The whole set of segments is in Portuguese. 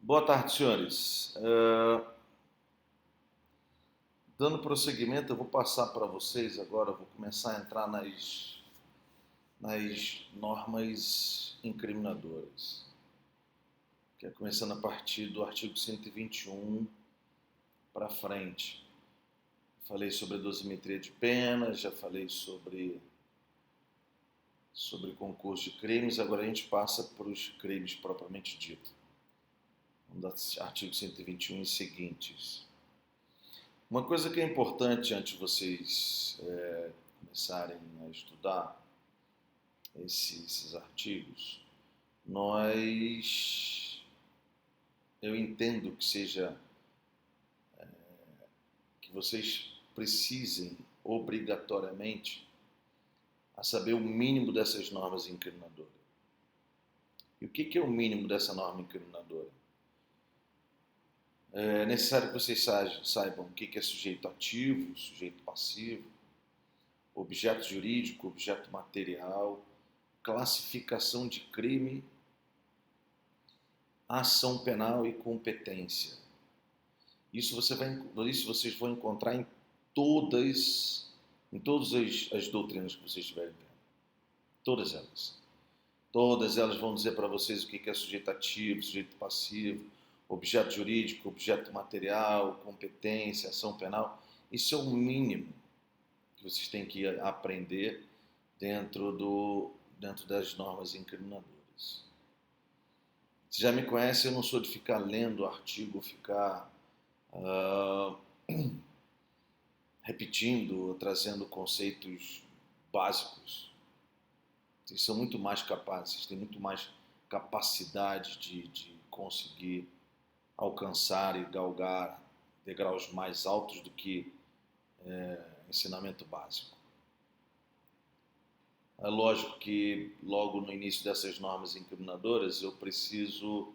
Boa tarde, senhores. Dando prosseguimento, eu vou passar para vocês agora, vou começar a entrar nas normas incriminadoras, que é começando a partir do artigo 121 para frente. Falei sobre a dosimetria de penas, já falei sobre concurso de crimes, agora a gente passa para os crimes propriamente dito. Vamos dar artigo 121 e seguintes. Uma coisa que é importante antes de vocês começarem a estudar esses artigos, eu entendo que vocês precisem obrigatoriamente a saber o mínimo dessas normas incriminadoras. E o que é o mínimo dessa norma incriminadora? É necessário que vocês saibam o que é sujeito ativo, sujeito passivo, objeto jurídico, objeto material, classificação de crime, ação penal e competência. Isso vocês vão encontrar em todas as doutrinas que vocês estiverem vendo. Todas elas. Todas elas vão dizer para vocês o que é sujeito ativo, sujeito passivo, objeto jurídico, objeto material, competência, ação penal. Isso é o mínimo que vocês têm que aprender dentro das normas incriminadoras. Você já me conhece, eu não sou de ficar lendo artigo, ficar repetindo, trazendo conceitos básicos. Vocês são muito mais capazes, vocês têm muito mais capacidade de conseguir alcançar e galgar degraus mais altos do que ensinamento básico. É lógico que logo no início dessas normas incriminadoras eu preciso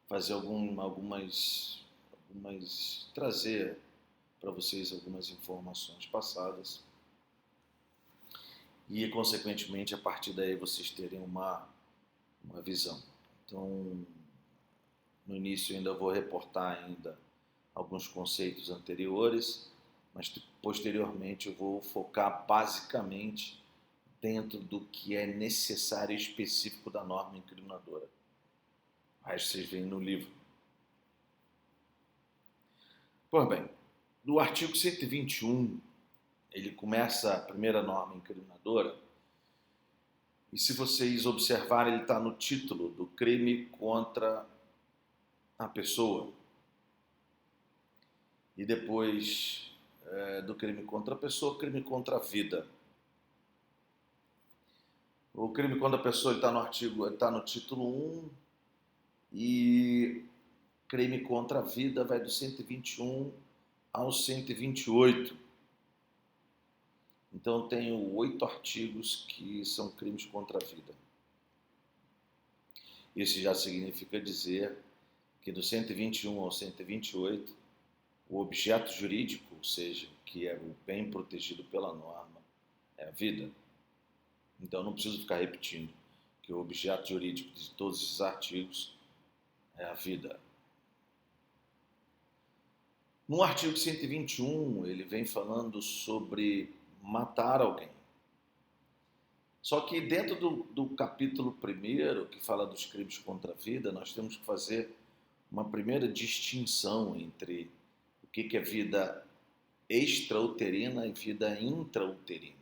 fazer trazer para vocês algumas informações passadas e, consequentemente, a partir daí vocês terem uma visão. Então, no início ainda vou reportar alguns conceitos anteriores, mas posteriormente eu vou focar basicamente dentro do que é necessário e específico da norma incriminadora. O resto vocês veem no livro. Pois bem, no artigo 121, ele começa a primeira norma incriminadora, e se vocês observarem, ele está no título do crime contra a pessoa. E depois do crime contra a pessoa, crime contra a vida. O crime contra a pessoa está no título 1 e crime contra a vida vai do 121 ao 128. Então eu tenho 8 artigos que são crimes contra a vida. Isso já significa dizer que do 121 ao 128, o objeto jurídico, ou seja, que é o bem protegido pela norma, é a vida. Então não preciso ficar repetindo que o objeto jurídico de todos esses artigos é a vida. No artigo 121, ele vem falando sobre matar alguém. Só que dentro do capítulo 1º, que fala dos crimes contra a vida, nós temos que fazer uma primeira distinção entre o que é vida extrauterina e vida intrauterina.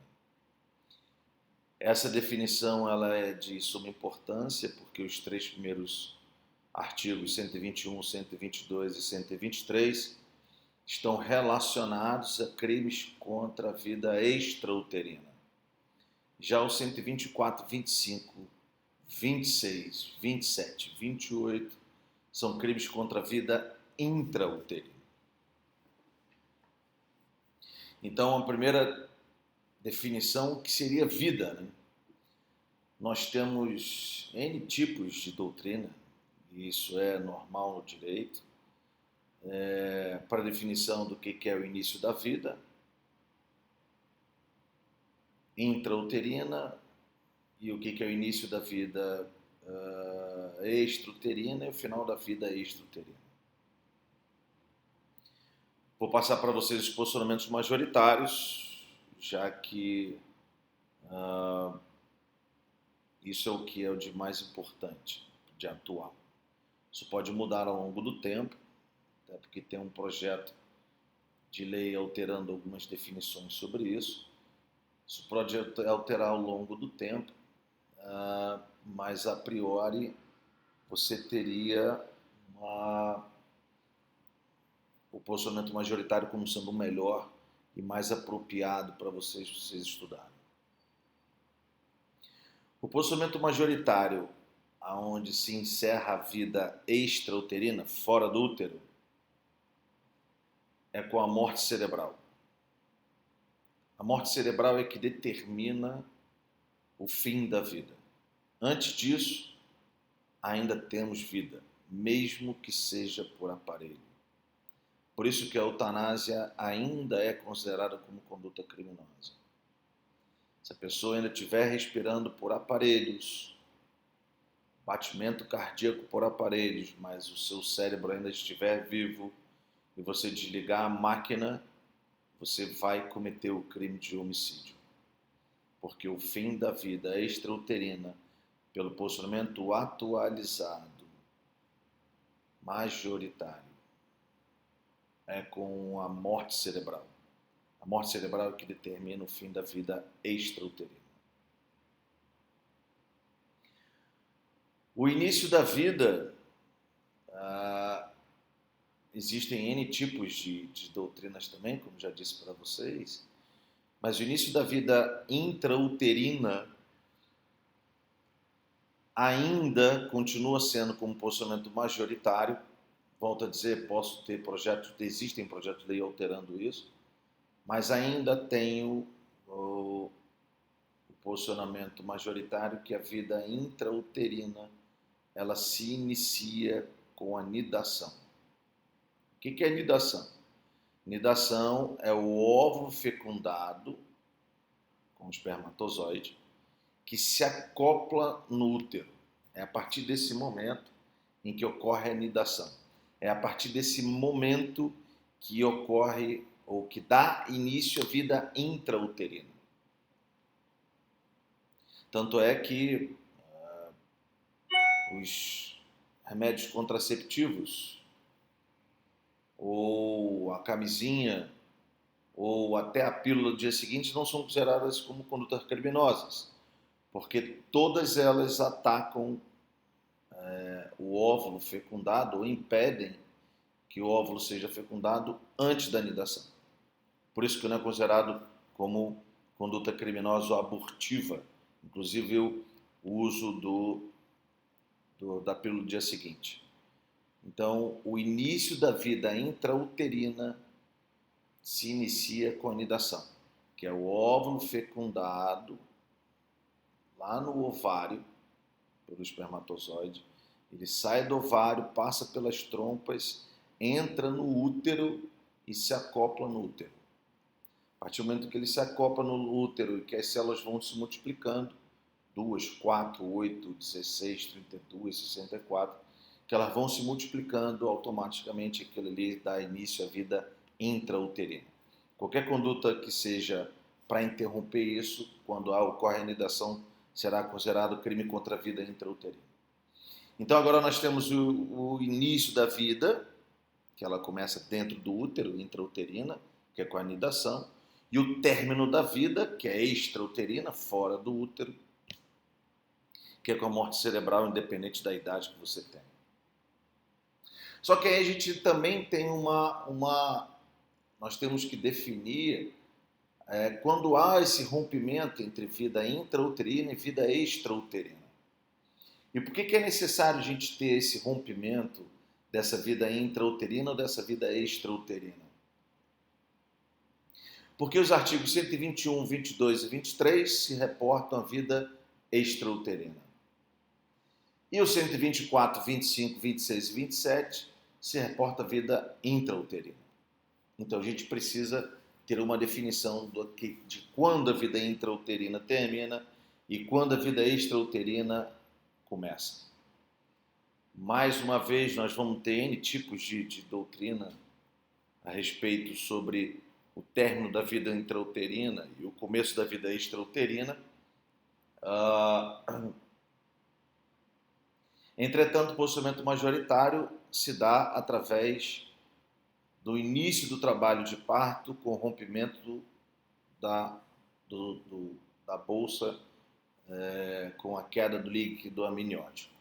Essa definição ela é de suma importância, porque os 3 primeiros artigos, 121, 122 e 123, estão relacionados a crimes contra a vida extrauterina. Já o 124, 25, 26, 27, 28 são crimes contra a vida intrauterina. Então, a primeira definição, que seria vida, né? Nós temos N tipos de doutrina, e isso é normal no direito, para a definição do que é o início da vida, intrauterina, e o que é o início da vida extrauterina e o final da vida extrauterina. Vou passar para vocês os posicionamentos majoritários, já que isso é o que é o de mais importante de atual. Isso pode mudar ao longo do tempo, até porque tem um projeto de lei alterando algumas definições sobre isso. Isso pode alterar ao longo do tempo, mas a priori você teria o posicionamento majoritário como sendo o melhor e mais apropriado para vocês estudarem. O posicionamento majoritário, aonde se encerra a vida extrauterina, fora do útero, é com a morte cerebral. A morte cerebral é que determina o fim da vida. Antes disso, ainda temos vida, mesmo que seja por aparelho. Por isso que a eutanásia ainda é considerada como conduta criminosa. Se a pessoa ainda estiver respirando por aparelhos, batimento cardíaco por aparelhos, mas o seu cérebro ainda estiver vivo e você desligar a máquina, você vai cometer o crime de homicídio. Porque o fim da vida extrauterina, pelo posicionamento atualizado, majoritário, é com a morte cerebral. A morte cerebral é que determina o fim da vida extrauterina. O início da vida, existem N tipos de doutrinas também, como já disse para vocês, mas o início da vida intrauterina ainda continua sendo como posicionamento majoritário. Volto a dizer, posso ter projetos, existem projetos de lei alterando isso, mas ainda tenho o posicionamento majoritário que a vida intrauterina ela se inicia com a nidação. O que é nidação? Nidação é o óvulo fecundado com o espermatozoide que se acopla no útero. É a partir desse momento em que ocorre a nidação. É a partir desse momento que ocorre ou que dá início à vida intrauterina. Tanto é que os remédios contraceptivos, ou a camisinha, ou até a pílula do dia seguinte não são consideradas como condutas criminosas, porque todas elas atacam o óvulo fecundado ou impedem que o óvulo seja fecundado antes da nidação. Por isso que não é considerado como conduta criminosa ou abortiva, inclusive o uso da pílula do dia seguinte. Então, o início da vida intrauterina se inicia com a nidação, que é o óvulo fecundado lá no ovário, pelo espermatozoide. Ele sai do ovário, passa pelas trompas, entra no útero e se acopla no útero. A partir do momento que ele se acopla no útero e que as células vão se multiplicando, 2, 4, 8, 16, 32, 64, que elas vão se multiplicando automaticamente, aquilo ali dá início à vida intrauterina. Qualquer conduta que seja para interromper isso, quando ocorre a nidação, será considerado crime contra a vida intrauterina. Então agora nós temos o início da vida, que ela começa dentro do útero, intrauterina, que é com a nidação, e o término da vida, que é extrauterina, fora do útero, que é com a morte cerebral, independente da idade que você tem. Só que aí a gente também tem nós temos que definir quando há esse rompimento entre vida intrauterina e vida extrauterina. E por que é necessário a gente ter esse rompimento dessa vida intrauterina ou dessa vida extrauterina? Porque os artigos 121, 22 e 23 se reportam à vida extrauterina. E os 124, 25, 26 e 27 se reporta à vida intrauterina. Então a gente precisa ter uma definição de quando a vida intrauterina termina e quando a vida extrauterina começa. Mais uma vez, nós vamos ter N tipos de doutrina a respeito sobre o término da vida intrauterina e o começo da vida extrauterina. Entretanto, o posicionamento majoritário se dá através do início do trabalho de parto com o rompimento da bolsa com a queda do líquido amniótico.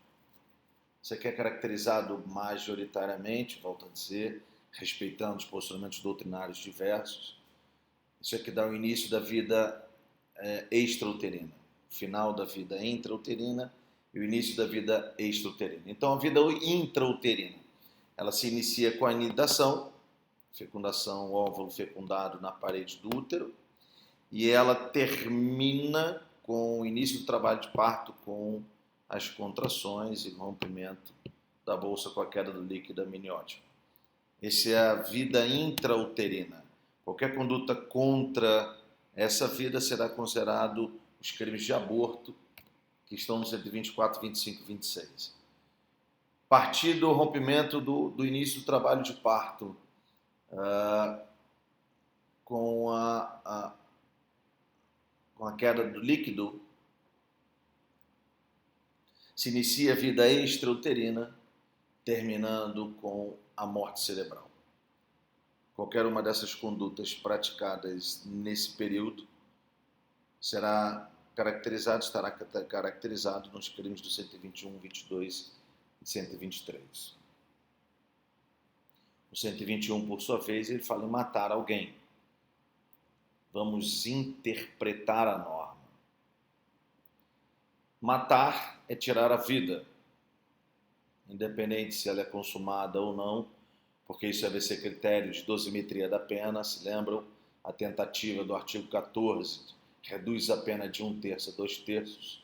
Isso aqui é caracterizado majoritariamente, volto a dizer, respeitando os posicionamentos doutrinários diversos. Isso aqui dá o início da vida extrauterina, o final da vida intrauterina e o início da vida extrauterina. Então, a vida intrauterina, ela se inicia com a anidação, fecundação, óvulo fecundado na parede do útero, e ela termina com o início do trabalho de parto, com as contrações e rompimento da bolsa com a queda do líquido amniótico. Essa é a vida intrauterina. Qualquer conduta contra essa vida será considerado os crimes de aborto, que estão no 124, 25 e 26. A partir do rompimento do início do trabalho de parto, com a queda do líquido, se inicia a vida extrauterina, terminando com a morte cerebral. Qualquer uma dessas condutas praticadas nesse período estará caracterizado nos crimes do 121, 22 e 123. O 121, por sua vez, ele fala em matar alguém. Vamos interpretar a norma. Matar é tirar a vida, independente se ela é consumada ou não, porque isso deve ser critério de dosimetria da pena. Se lembram? A tentativa do artigo 14 reduz a pena de 1/3 a 2/3.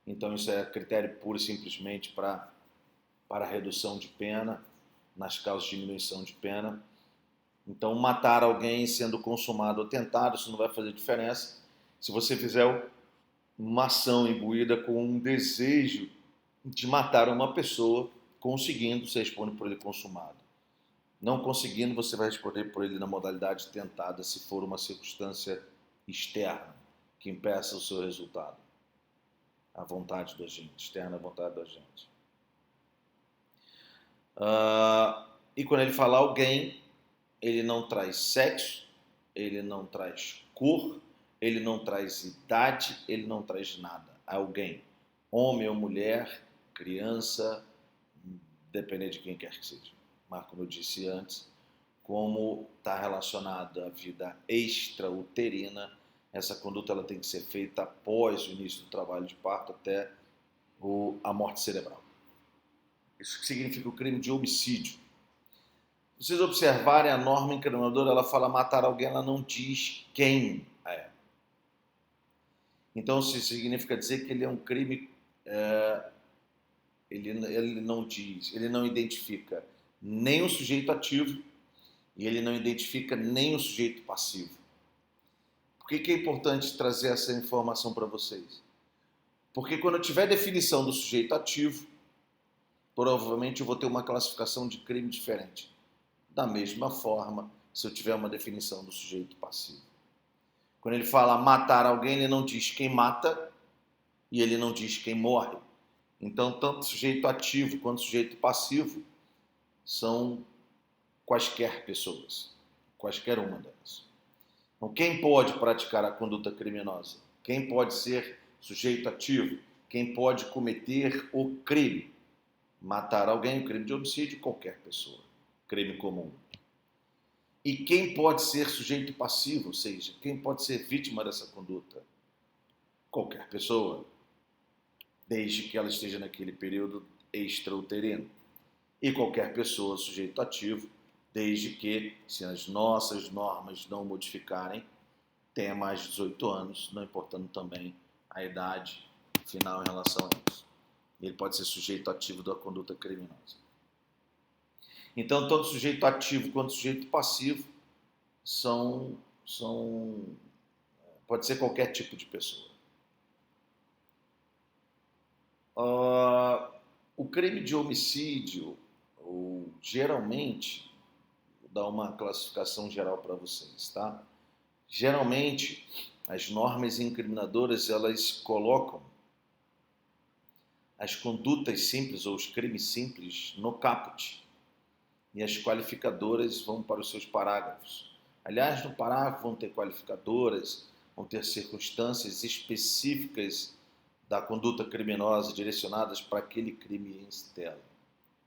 Então isso é critério puro e simplesmente para redução de pena, nas causas de diminuição de pena. Então matar alguém sendo consumado ou tentado, isso não vai fazer diferença. Se você fizer uma ação imbuída com um desejo de matar uma pessoa, conseguindo, você responde por ele consumado. Não conseguindo, você vai responder por ele na modalidade tentada, se for uma circunstância externa que impeça o seu resultado. A vontade do agente, externa à vontade do agente. E quando ele fala alguém, ele não traz sexo, ele não traz cor, ele não traz idade, ele não traz nada. Alguém, homem ou mulher, criança, dependendo de quem quer que seja. Mas, como eu disse antes, como está relacionada à vida extrauterina, essa conduta ela tem que ser feita após o início do trabalho de parto até a morte cerebral. Isso significa o crime de homicídio. Se vocês observarem a norma incriminadora, ela fala matar alguém, ela não diz quem é. Então, isso significa dizer que ele é um crime, ele não diz, ele não identifica nem o sujeito ativo e ele não identifica nem o sujeito passivo. Por que é importante trazer essa informação para vocês? Porque quando eu tiver definição do sujeito ativo, provavelmente eu vou ter uma classificação de crime diferente. Da mesma forma, se eu tiver uma definição do sujeito passivo. Quando ele fala matar alguém, ele não diz quem mata e ele não diz quem morre. Então, tanto sujeito ativo quanto sujeito passivo são quaisquer pessoas, quaisquer uma delas. Então, quem pode praticar a conduta criminosa? Quem pode ser sujeito ativo? Quem pode cometer o crime? Matar alguém, o crime de homicídio, qualquer pessoa. Crime comum. E quem pode ser sujeito passivo, ou seja, quem pode ser vítima dessa conduta? Qualquer pessoa, desde que ela esteja naquele período extrauterino. E qualquer pessoa, sujeito ativo, desde que, se as nossas normas não modificarem, tenha mais de 18 anos, não importando também a idade final em relação a isso. Ele pode ser sujeito ativo da conduta criminosa. Então, tanto sujeito ativo quanto sujeito passivo pode ser qualquer tipo de pessoa. O crime de homicídio, geralmente, vou dar uma classificação geral para vocês, tá? Geralmente, as normas incriminadoras, elas colocam as condutas simples ou os crimes simples no caput e as qualificadoras vão para os seus parágrafos. Aliás, no parágrafo vão ter qualificadoras, vão ter circunstâncias específicas da conduta criminosa direcionadas para aquele crime em tela,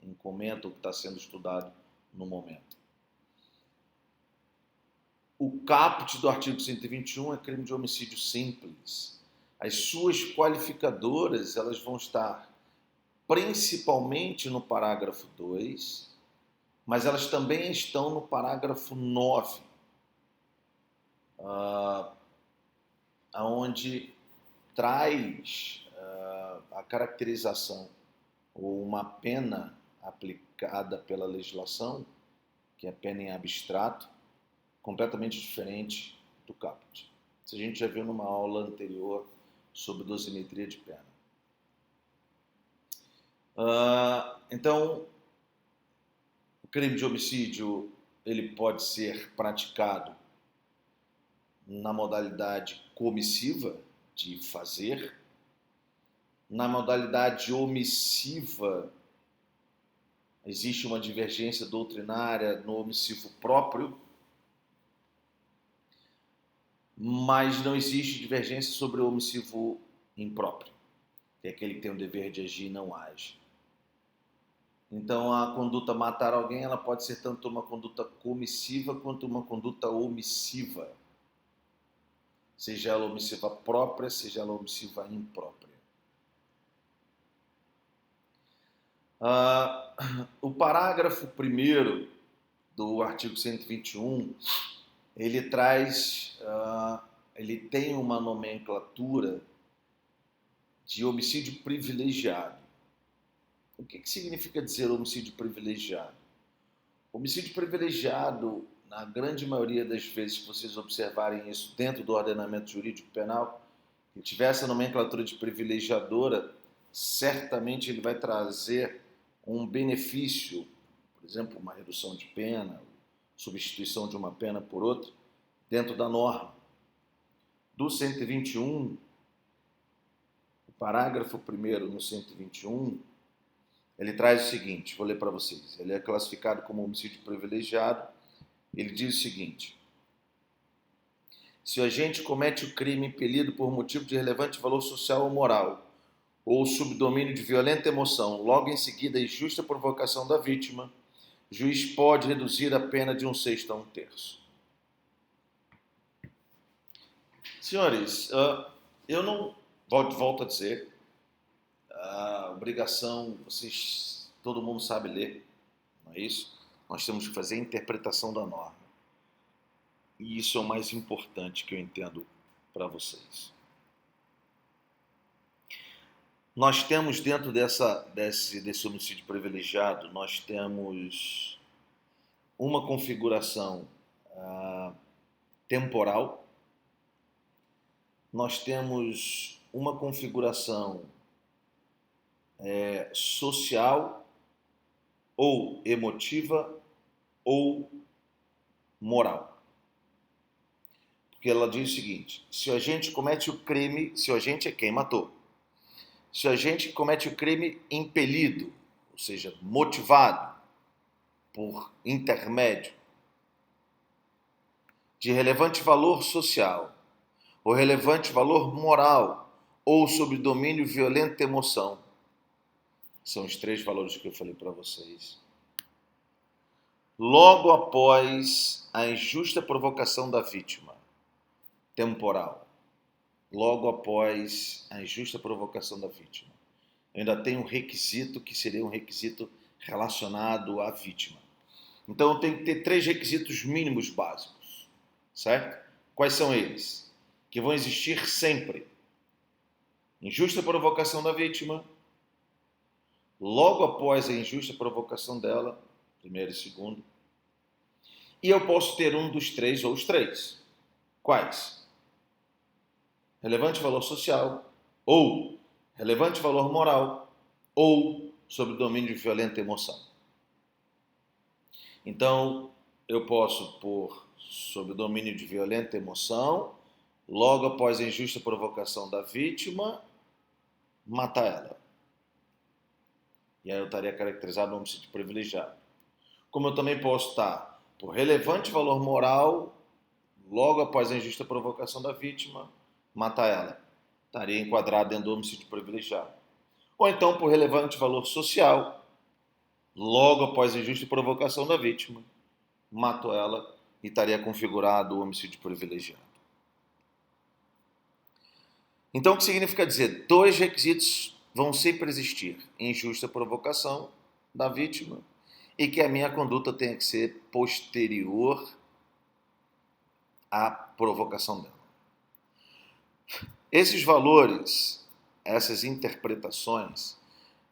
em comento o que está sendo estudado no momento. O caput do artigo 121 é crime de homicídio simples. As suas qualificadoras, elas vão estar principalmente no parágrafo 2, mas elas também estão no parágrafo 9, onde traz a caracterização ou uma pena aplicada pela legislação, que é pena em abstrato, completamente diferente do caput. Isso a gente já viu numa aula anterior sobre dosimetria de pena. Então, o crime de homicídio ele pode ser praticado na modalidade comissiva, de fazer. Na modalidade omissiva, existe uma divergência doutrinária no omissivo próprio, mas não existe divergência sobre o omissivo impróprio, que é aquele que tem o dever de agir e não age. Então, a conduta matar alguém, ela pode ser tanto uma conduta comissiva quanto uma conduta omissiva, seja ela omissiva própria, seja ela omissiva imprópria. O parágrafo 1º do artigo 121, ele tem uma nomenclatura de homicídio privilegiado. O que significa dizer homicídio privilegiado? Homicídio privilegiado, na grande maioria das vezes que vocês observarem isso dentro do ordenamento jurídico penal, que tiver essa nomenclatura de privilegiadora, certamente ele vai trazer um benefício, por exemplo, uma redução de pena, substituição de uma pena por outra, dentro da norma. Do 121, o parágrafo 1º no 121, ele traz o seguinte, vou ler para vocês, ele é classificado como homicídio privilegiado, ele diz o seguinte: se o agente comete o crime impelido por motivo de relevante valor social ou moral, ou sob domínio de violenta emoção, logo em seguida a injusta provocação da vítima, o juiz pode reduzir a pena de 1/6 a 1/3. Senhores, eu não, volto a dizer, a obrigação, todo mundo sabe ler, não é isso? Nós temos que fazer a interpretação da norma. E isso é o mais importante que eu entendo para vocês. Nós temos dentro desse homicídio privilegiado, nós temos uma configuração temporal, nós temos uma configuração social ou emotiva ou moral. Porque ela diz o seguinte: se o agente comete o crime, se o agente é quem matou, se o agente comete o crime impelido, ou seja, motivado por intermédio de relevante valor social, ou relevante valor moral, ou sob domínio violento de emoção, são os 3 valores que eu falei para vocês. Logo após a injusta provocação da vítima, temporal. Logo após a injusta provocação da vítima. Eu ainda tenho um requisito que seria um requisito relacionado à vítima. Então eu tenho que ter 3 requisitos mínimos básicos, certo? Quais são eles? Que vão existir sempre. Injusta provocação da vítima, logo após a injusta provocação dela, primeiro e segundo, e eu posso ter um dos 3 ou os 3. Quais? Relevante valor social ou relevante valor moral ou sob domínio de violenta emoção. Então, eu posso pôr sob domínio de violenta emoção, logo após a injusta provocação da vítima, matar ela. E aí eu estaria caracterizado no homicídio privilegiado. Como eu também posso estar por relevante valor moral, logo após a injusta provocação da vítima, matar ela. Estaria enquadrado dentro do homicídio privilegiado. Ou então por relevante valor social, logo após a injusta provocação da vítima, mato ela e estaria configurado o homicídio privilegiado. Então, o que significa dizer? Dois requisitos vão sempre existir: injusta provocação da vítima e que a minha conduta tenha que ser posterior à provocação dela. Esses valores, essas interpretações,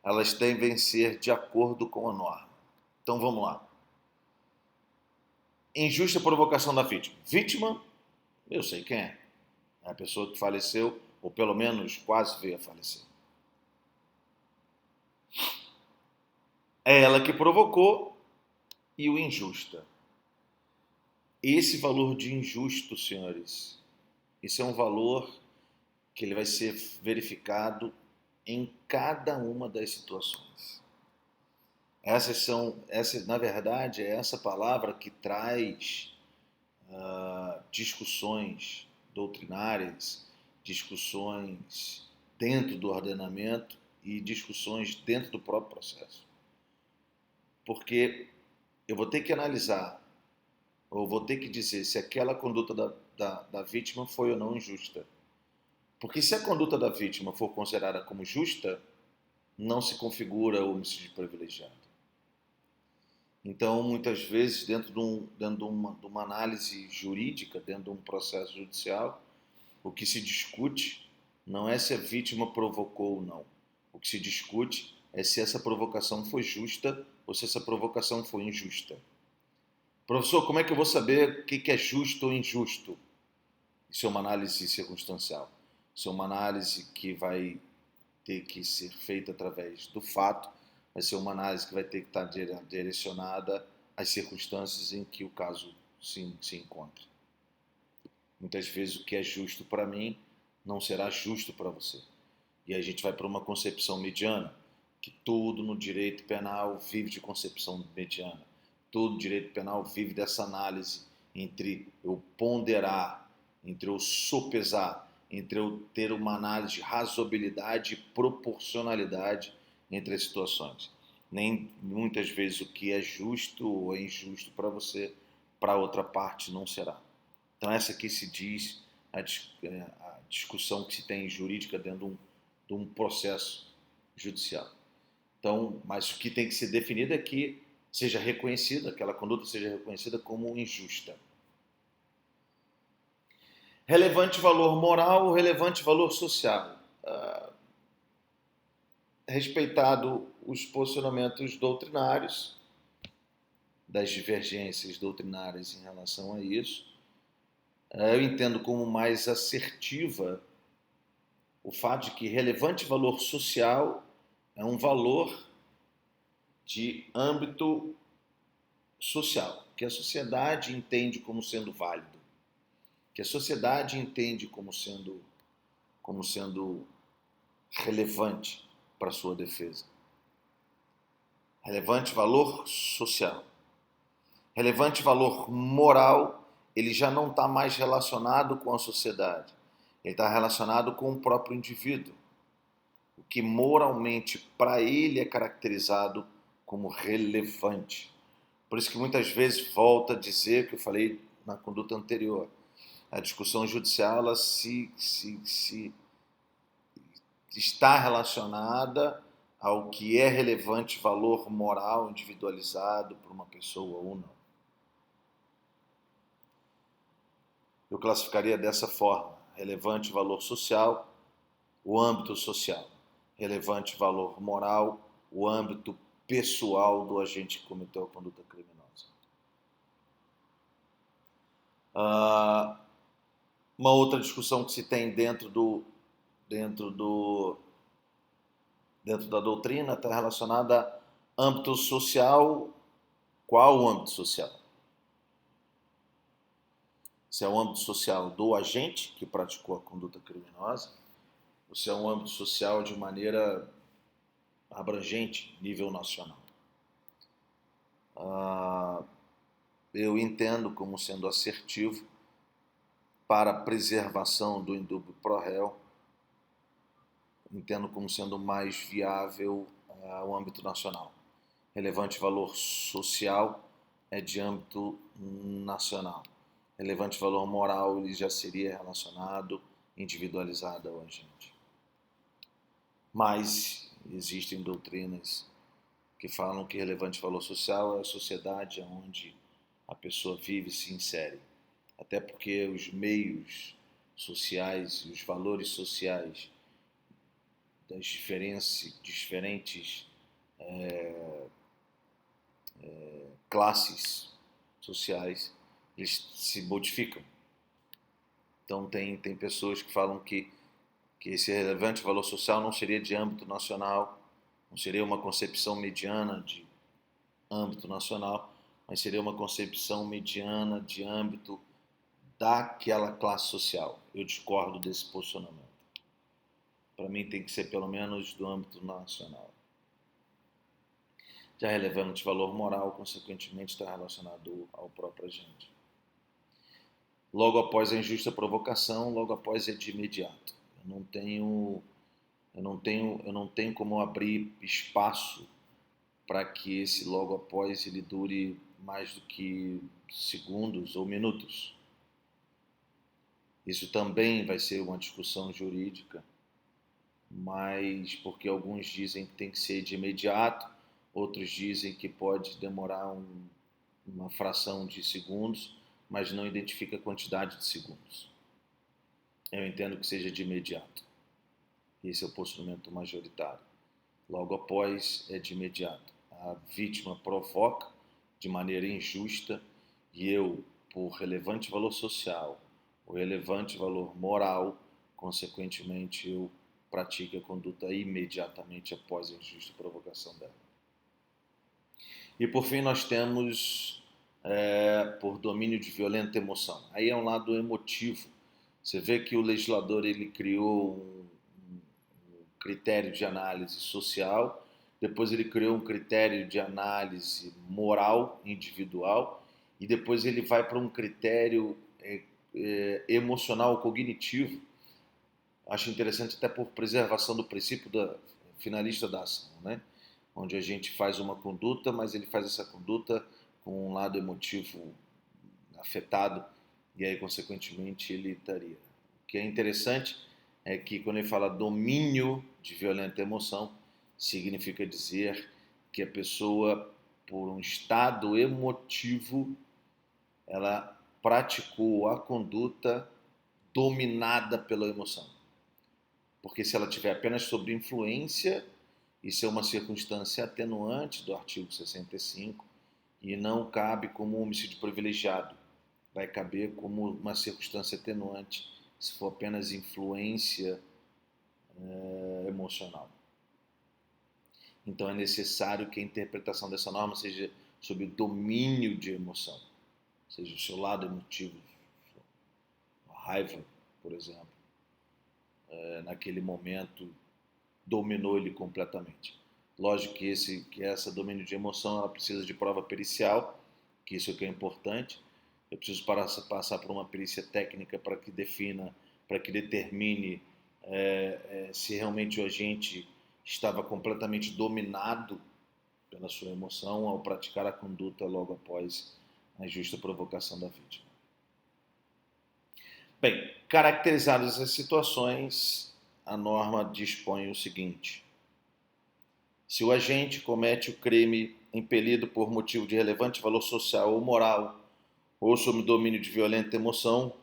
elas devem ser de acordo com a norma. Então, vamos lá. Injusta provocação da vítima. Vítima, eu sei quem é. É a pessoa que faleceu, ou pelo menos quase veio a falecer. É ela que provocou e o injusta. Esse valor de injusto, senhores, esse é um valor que ele vai ser verificado em cada uma das situações. Na verdade, é essa palavra que traz discussões doutrinárias, discussões dentro do ordenamento e discussões dentro do próprio processo. Porque eu vou ter que analisar, ou vou ter que dizer se aquela conduta da vítima foi ou não injusta. Porque se a conduta da vítima for considerada como justa, não se configura o homicídio privilegiado. Então, muitas vezes, dentro de uma análise jurídica, dentro de um processo judicial, o que se discute não é se a vítima provocou ou não. O que se discute é se essa provocação foi justa ou se essa provocação foi injusta. Professor, como é que eu vou saber o que é justo ou injusto? Isso é uma análise circunstancial. Isso é uma análise que vai ter que ser feita através do fato, vai ser uma análise que vai ter que estar direcionada às circunstâncias em que o caso se encontra. Muitas vezes o que é justo para mim não será justo para você. E aí a gente vai para uma concepção mediana, que tudo no direito penal vive de concepção mediana. Todo direito penal vive dessa análise entre eu ponderar, entre eu sopesar, entre eu ter uma análise de razoabilidade e proporcionalidade entre as situações. Nem muitas vezes o que é justo ou é injusto para você, para outra parte não será. Então essa aqui se diz a discussão que se tem jurídica dentro de um processo judicial. Então, mas o que tem que ser definido é que seja reconhecida, aquela conduta seja reconhecida como injusta. Relevante valor moral, relevante valor social. Respeitado os posicionamentos doutrinários, das divergências doutrinárias em relação a isso, eu entendo como mais assertiva o fato de que relevante valor social é um valor de âmbito social, que a sociedade entende como sendo válido, que a sociedade entende como sendo relevante para a sua defesa. Relevante valor social. Relevante valor moral, ele já não está mais relacionado com a sociedade, ele está relacionado com o próprio indivíduo. O que moralmente para ele é caracterizado como relevante. Por isso que muitas vezes volta a dizer o que eu falei na conduta anterior. A discussão judicial ela se está relacionada ao que é relevante valor moral individualizado por uma pessoa ou não. Eu classificaria dessa forma: relevante valor social, o âmbito social; relevante valor moral, o âmbito pessoal do agente que cometeu a conduta criminosa. Uma outra discussão que se tem dentro do dentro da doutrina está relacionada a âmbito social. Qual o âmbito social? Se é o âmbito social do agente que praticou a conduta criminosa, ou se é um âmbito social de maneira abrangente, nível nacional. Eu entendo como sendo assertivo para a preservação do indúbio pro réu, entendo como sendo mais viável o âmbito nacional. Relevante valor social é de âmbito nacional. Relevante valor moral ele já seria relacionado, individualizado ao agente. Mas existem doutrinas que falam que relevante valor social é a sociedade onde a pessoa vive e se insere. Até porque os meios sociais e os valores sociais das diferentes classes sociais, eles se modificam. Então tem pessoas que falam que esse relevante valor social não seria de âmbito nacional, não seria uma concepção mediana de âmbito nacional, mas seria uma concepção mediana de âmbito daquela classe social. Eu discordo desse posicionamento. Para mim tem que ser pelo menos do âmbito nacional. Já relevante valor moral, consequentemente, está relacionado ao próprio agente. Logo após a injusta provocação, logo após é de imediato. Eu não tenho como abrir espaço para que esse logo após ele dure mais do que segundos ou minutos. Isso também vai ser uma discussão jurídica, mas porque alguns dizem que tem que ser de imediato, outros dizem que pode demorar uma fração de segundos, mas não identifica a quantidade de segundos. Eu entendo que seja de imediato. Esse é o posicionamento majoritário. Logo após é de imediato. A vítima provoca de maneira injusta e eu, por relevante valor social, ou relevante valor moral, consequentemente eu pratico a conduta imediatamente após a injusta provocação dela. E por fim nós temos por domínio de violenta emoção. Aí é um lado emotivo. Você vê que o legislador ele criou um critério de análise social, depois ele criou um critério de análise moral individual e depois ele vai para um critério emocional cognitivo. Acho interessante até por preservação do princípio da finalista da ação, né? Onde a gente faz uma conduta, mas ele faz essa conduta com um lado emotivo afetado e aí consequentemente ele estaria. O que é interessante é que quando ele fala domínio de violenta emoção, significa dizer que a pessoa, por um estado emotivo, ela praticou a conduta dominada pela emoção. Porque se ela tiver apenas sob influência, isso é uma circunstância atenuante do artigo 65 e não cabe como homicídio privilegiado. Vai caber como uma circunstância atenuante se for apenas influência emocional. Então é necessário que a interpretação dessa norma seja sob o domínio de emoção, ou seja, o seu lado emotivo, a raiva, por exemplo, naquele momento dominou ele completamente. Lógico que essa domínio de emoção ela precisa de prova pericial, que isso é o que é importante. Eu preciso passar por uma perícia técnica para que defina, para que determine se realmente o agente estava completamente dominado pela sua emoção ao praticar a conduta logo após a injusta provocação da vítima. Bem, caracterizadas essas situações, a norma dispõe o seguinte: se o agente comete o crime impelido por motivo de relevante valor social ou moral, ou sob domínio de violenta emoção,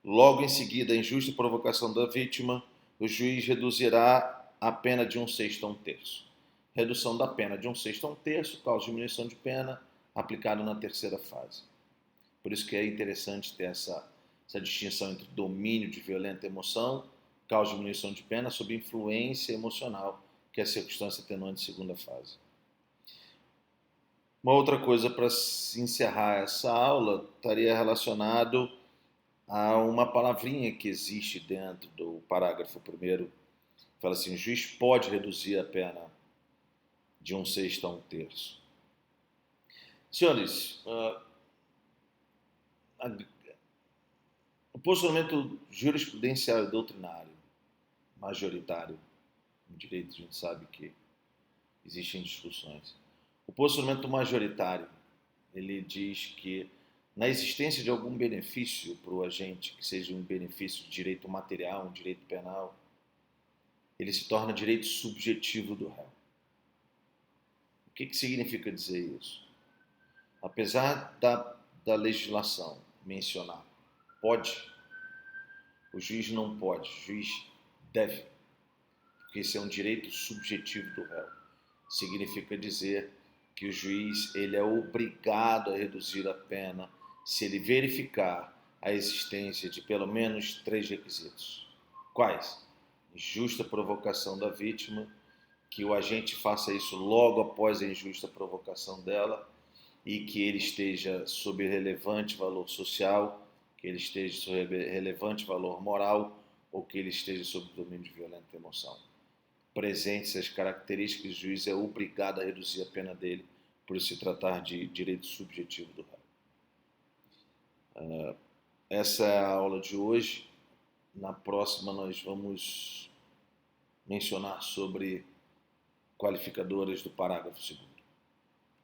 logo em seguida a injusta provocação da vítima, o juiz reduzirá a pena de 1/6 a 1/3. Redução da pena de 1/6 a 1/3 causa diminuição de pena aplicado na terceira fase. Por isso que é interessante ter essa distinção entre domínio de violenta emoção, causa diminuição de pena sob influência emocional, que é a circunstância atenuante segunda fase. Uma outra coisa para se encerrar essa aula estaria relacionado a uma palavrinha que existe dentro do parágrafo primeiro. Fala assim: o juiz pode reduzir a pena de 1/6 a 1/3. Senhores, o posicionamento jurisprudencial e doutrinário majoritário no direito, a gente sabe que existem discussões. O posicionamento majoritário, ele diz que na existência de algum benefício para o agente, que seja um benefício de direito material, um direito penal, ele se torna direito subjetivo do réu. O que significa dizer isso? Apesar da legislação mencionar pode, o juiz não pode, o juiz deve, porque esse é um direito subjetivo do réu. Significa dizer que o juiz ele é obrigado a reduzir a pena se ele verificar a existência de pelo menos 3 requisitos. Quais? Injusta provocação da vítima, que o agente faça isso logo após a injusta provocação dela e que ele esteja sob relevante valor social, que ele esteja sob relevante valor moral ou que ele esteja sob domínio de violenta emoção. Presentes as características, o juiz é obrigado a reduzir a pena dele por se tratar de direito subjetivo do réu. Essa é a aula de hoje. Na próxima nós vamos mencionar sobre qualificadoras do parágrafo 2º.